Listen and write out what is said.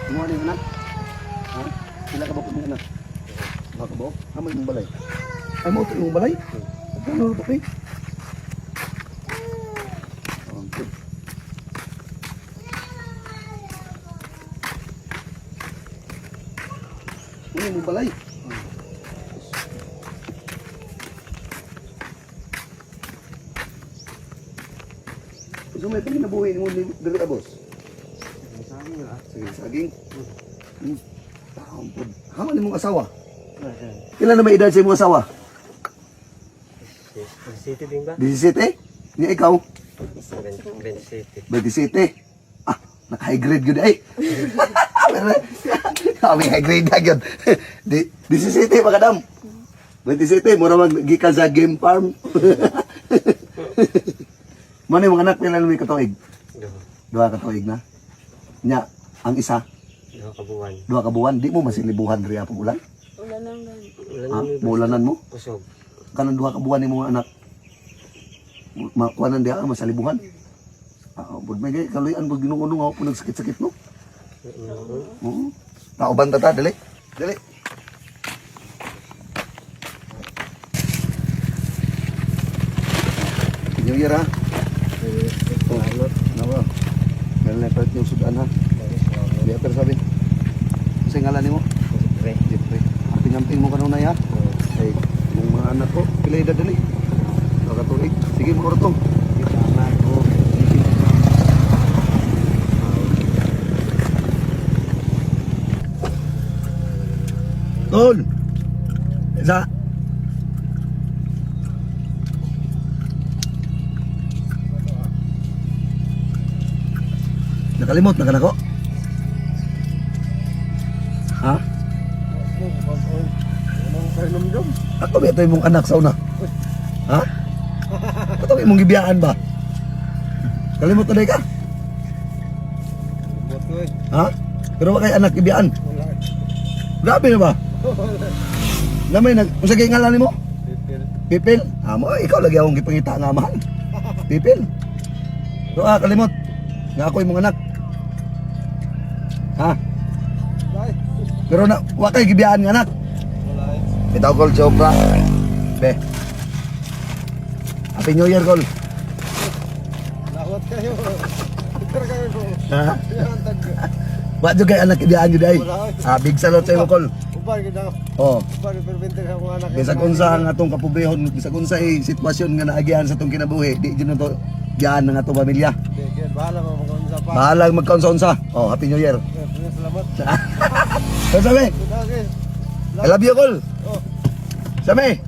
Kumuha na yung anak. Ha? Sila ka ba kung anak? Mga ka ba? Amay mong balay. Ay mo ito yung balay? Ano na ito, Ping? Okay. Ano yung balay? So may panginabuhin mo dito ka, boss? Saging na. Sige, saging. Taong po. Haman mong asawa? Kailan na may edad sa imong asawa? City din ba? 17? Nga ikaw? 27. 27. Ah, naka-high grade yun ay. Kami high grade na yun. 17 mga kadam. 27, mura mag-gika sa game farm. Mano yung mga anak nila may katuig? Dua katuig na. Nya, ang isa? 2 kabuwan. 2 kabuwan. Di mo masilibuhan riya pag ulan? Ha? Maulanan mo? Pusog. Kanang 2 kabuwan ni mga anak. Makuanan diya, masalibuhan. Bud may gay, kaluyan, bud ginungunong ako po nagsakit-sakit, no? Oo. Nauban tata, dali. Dali. New Year, ha? Oh, nawa. Meron na palit yung sudan, ha? Di atar sabi. Kasi ngalan mo? Jeffrey. Amping-amping mo kanunay, ha? Ay, yung mga anak ko, pila edad dali. Nakatulig. Sige, mga orotong. Tol! Isa! Nakalimot na ka na ko? Ha? Ako ba ito yung mong anak sa una? Ha? Ito yung mong gibiyaan ba? Kalimot na ka? Ha? Pero ba kayo anak gibiyaan? Grabe na ba? Namay nag usagay ngalan nimo? Pipil. Amo ikaw lagi akong gipangita nga man. Pipil. So kalimot. Nga ako imong anak. Ha? Pero na wa kay gibiyaan nga anak. Bitaw kol sobra. Be. Happy New Year kol. Lawat kayo. Ha? Wa jud kay anak gibiyaan jud ay. Big salute sa imo kol. Ubar gid ako. Oh. Ubar perbentir ako anak. Bisag unsa ang atong kapobrehon, bisag unsa ay sitwasyon nga naagihan sa atong kinabuhi, di jud to giyan ng atong pamilya. Sige, bahala mo mag-unsa pa. Bahala magkaunsa-unsa. Oh, Happy New Year. Salamat. So, sabi, Okay. I love you, Kol. Oh. Sabi,